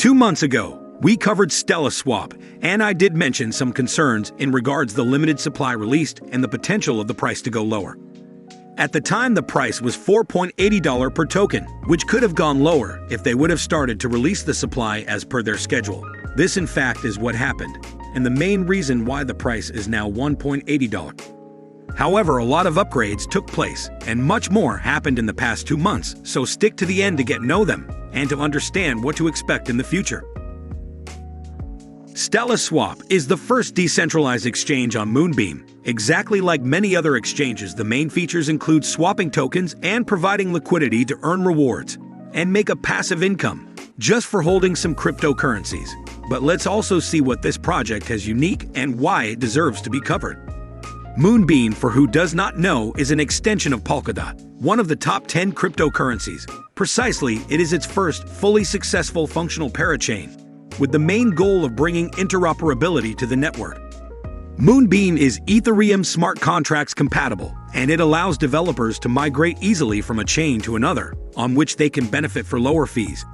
2 months ago, we covered StellaSwap, and I did mention some concerns in regards to the limited supply released and the potential of the price to go lower. At the time, the price was $4.80 per token, which could have gone lower if they would have started to release the supply as per their schedule. This, in fact, is what happened, and the main reason why the price is now $1.80. However, a lot of upgrades took place, and much more happened in the past 2 months, so stick to the end to get to know them and to understand what to expect in the future. StellaSwap is the first decentralized exchange on Moonbeam. Exactly like many other exchanges, the main features include swapping tokens and providing liquidity to earn rewards and make a passive income just for holding some cryptocurrencies. But let's also see what this project has unique and why it deserves to be covered. Moonbeam, for who does not know, is an extension of Polkadot, one of the top 10 cryptocurrencies. Precisely, it is its first fully successful functional parachain, with the main goal of bringing interoperability to the network. Moonbeam is Ethereum smart contracts compatible, and it allows developers to migrate easily from a chain to another, on which they can benefit for lower fees.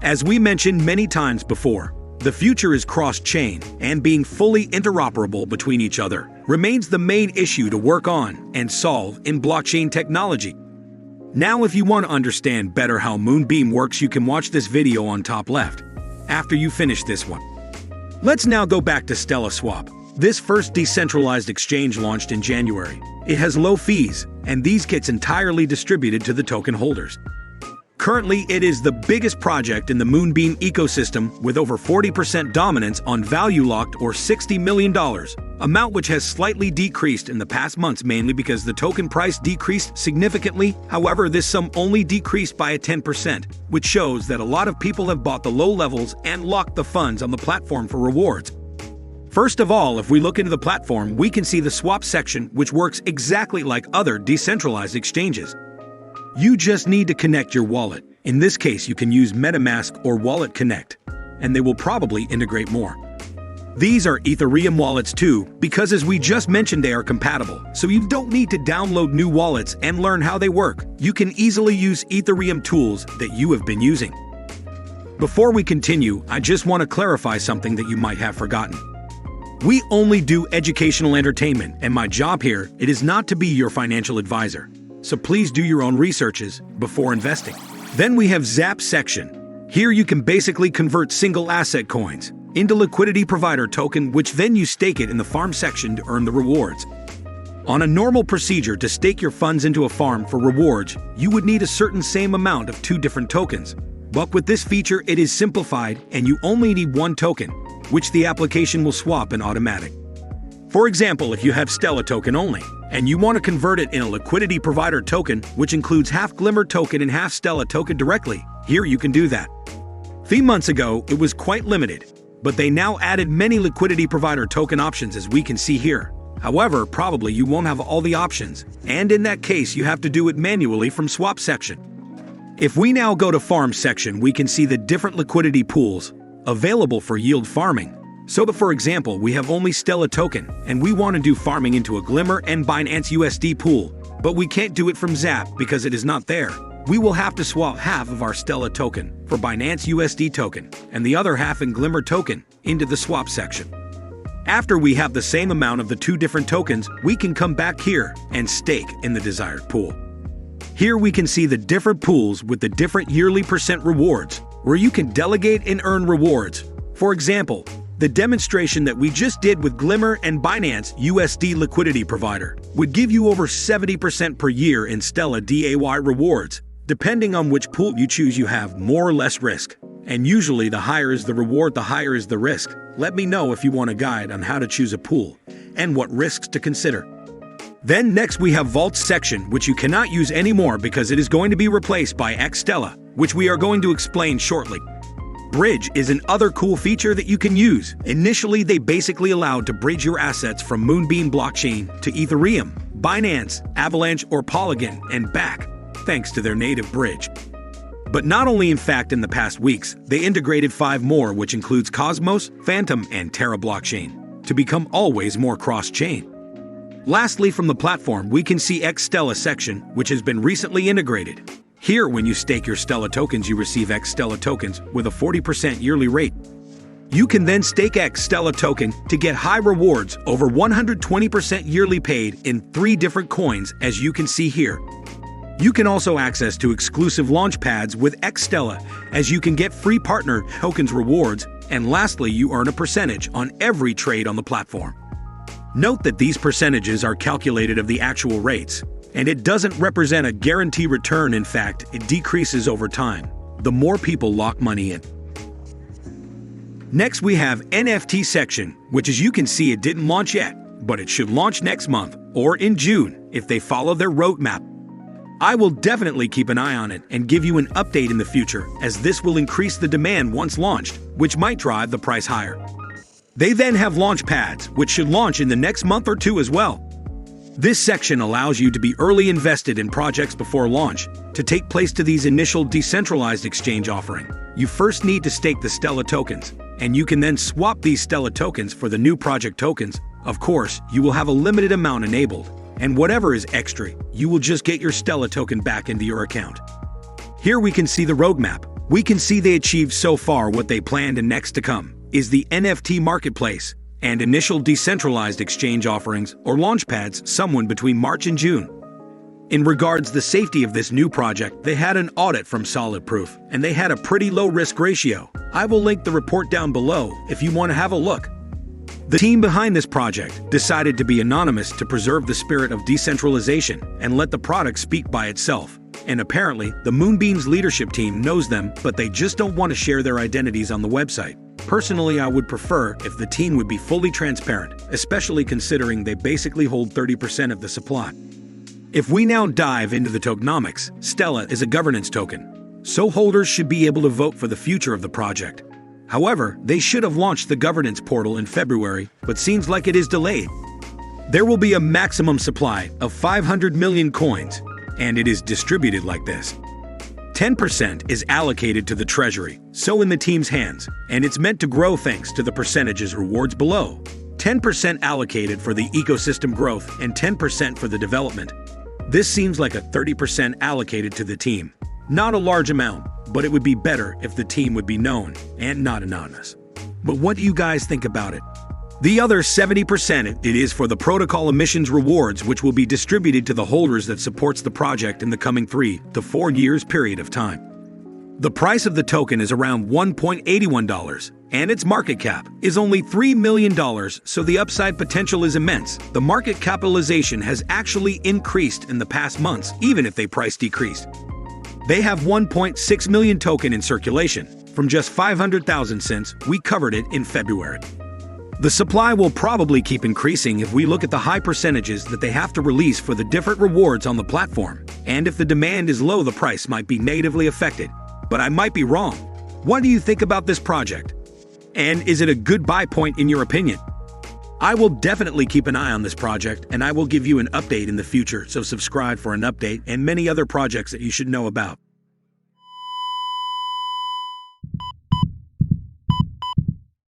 As we mentioned many times before, the future is cross-chain, and being fully interoperable between each other remains the main issue to work on and solve in blockchain technology. Now, if you want to understand better how Moonbeam works, you can watch this video on top left after you finish this one. Let's now go back to StellaSwap. This first decentralized exchange launched in January. It has low fees, and these gets entirely distributed to the token holders. Currently, it is the biggest project in the Moonbeam ecosystem with over 40% dominance on value locked or $60 million, amount which has slightly decreased in the past months mainly because the token price decreased significantly. However, this sum only decreased by a 10%, which shows that a lot of people have bought the low levels and locked the funds on the platform for rewards. First of all, if we look into the platform, we can see the swap section, which works exactly like other decentralized exchanges. You just need to connect your wallet. In this case, you can use MetaMask or Wallet Connect, and they will probably integrate more. These are Ethereum wallets too, because as we just mentioned, they are compatible, so you don't need to download new wallets and learn how they work. You can easily use Ethereum tools that you have been using. Before we continue, I just want to clarify something that you might have forgotten. We only do educational entertainment, and my job here, it is not to be your financial advisor. So please do your own researches before investing. Then we have Zap section. Here you can basically convert single asset coins into liquidity provider token, which then you stake it in the farm section to earn the rewards. On a normal procedure to stake your funds into a farm for rewards, you would need a certain same amount of 2 different tokens. But with this feature, it is simplified and you only need 1 token, which the application will swap in automatic. For example, if you have Stella token only, and you want to convert it in a liquidity provider token, which includes half Glimmer token and half Stella token directly, here you can do that. Few months ago, it was quite limited, but they now added many liquidity provider token options as we can see here. However, probably you won't have all the options, and in that case, you have to do it manually from swap section. If we now go to farm section, we can see the different liquidity pools available for yield farming. So for example, we have only Stella token, and we want to do farming into a Glimmer and Binance USD pool, but we can't do it from Zap because it is not there. We will have to swap half of our Stella token for Binance USD token, and the other half in Glimmer token into the swap section. After we have the same amount of the 2 different tokens, we can come back here and stake in the desired pool. Here we can see the different pools with the different yearly % rewards, where you can delegate and earn rewards. For example, the demonstration that we just did with Glimmer and Binance USD liquidity provider would give you over 70% per year in Stella DAY rewards. Depending on which pool you choose, you have more or less risk. And usually the higher is the reward, the higher is the risk. Let me know if you want a guide on how to choose a pool and what risks to consider. Then next we have Vault section, which you cannot use anymore because it is going to be replaced by Stella, which we are going to explain shortly. Bridge is an other cool feature that you can use. Initially, they basically allowed to bridge your assets from Moonbeam blockchain to Ethereum, Binance, Avalanche, or Polygon and back, thanks to their native bridge. But not only, in fact, in the past weeks, they integrated 5 more, which includes Cosmos, Phantom, and Terra blockchain, to become always more cross-chain. Lastly, from the platform, we can see Stella section, which has been recently integrated. Here, when you stake your Stella tokens, you receive X Stella tokens with a 40% yearly rate. You can then stake X Stella token to get high rewards over 120% yearly paid in 3 different coins, as you can see here. You can also access to exclusive launch pads with X Stella, as you can get free partner tokens rewards, and lastly, you earn a percentage on every trade on the platform. Note that these percentages are calculated of the actual rates, and it doesn't represent a guarantee return. In fact, it decreases over time, the more people lock money in. Next, we have NFT section, which, as you can see, it didn't launch yet, but it should launch next month or in June if they follow their roadmap. I will definitely keep an eye on it and give you an update in the future, as this will increase the demand once launched, which might drive the price higher. They then have launch pads, which should launch in the next month or 2 as well. This section allows you to be early invested in projects before launch. To take place to these initial decentralized exchange offering, you first need to stake the Stella tokens, and you can then swap these Stella tokens for the new project tokens. Of course, you will have a limited amount enabled, and whatever is extra, you will just get your Stella token back into your account. Here we can see the roadmap. We can see they achieved so far what they planned, and next to come is the NFT marketplace and initial decentralized exchange offerings or launchpads somewhere between March and June. In regards to the safety of this new project, they had an audit from Solid Proof, and they had a pretty low risk ratio. I will link the report down below if you want to have a look. The team behind this project decided to be anonymous to preserve the spirit of decentralization and let the product speak by itself. And apparently, the Moonbeam's leadership team knows them, but they just don't want to share their identities on the website. Personally, I would prefer if the team would be fully transparent, especially considering they basically hold 30% of the supply. If we now dive into the tokenomics, Stella is a governance token, so holders should be able to vote for the future of the project. However, they should have launched the governance portal in February, but seems like it is delayed. There will be a maximum supply of 500 million coins, and it is distributed like this. 10% is allocated to the treasury, so in the team's hands, and it's meant to grow thanks to the percentages rewards below. 10% allocated for the ecosystem growth and 10% for the development. This seems like a 30% allocated to the team. Not a large amount, but it would be better if the team would be known and not anonymous. But what do you guys think about it? The other 70% it is for the protocol emissions rewards, which will be distributed to the holders that supports the project in the coming 3 to 4 years period of time. The price of the token is around $1.81, and its market cap is only $3 million, so the upside potential is immense. The market capitalization has actually increased in the past months, even if the price decreased. They have 1.6 million token in circulation, from just 500,000 since we covered it in February. The supply will probably keep increasing if we look at the high percentages that they have to release for the different rewards on the platform, and if the demand is low, the price might be negatively affected. But I might be wrong. What do you think about this project? And is it a good buy point in your opinion? I will definitely keep an eye on this project, and I will give you an update in the future, so subscribe for an update and many other projects that you should know about.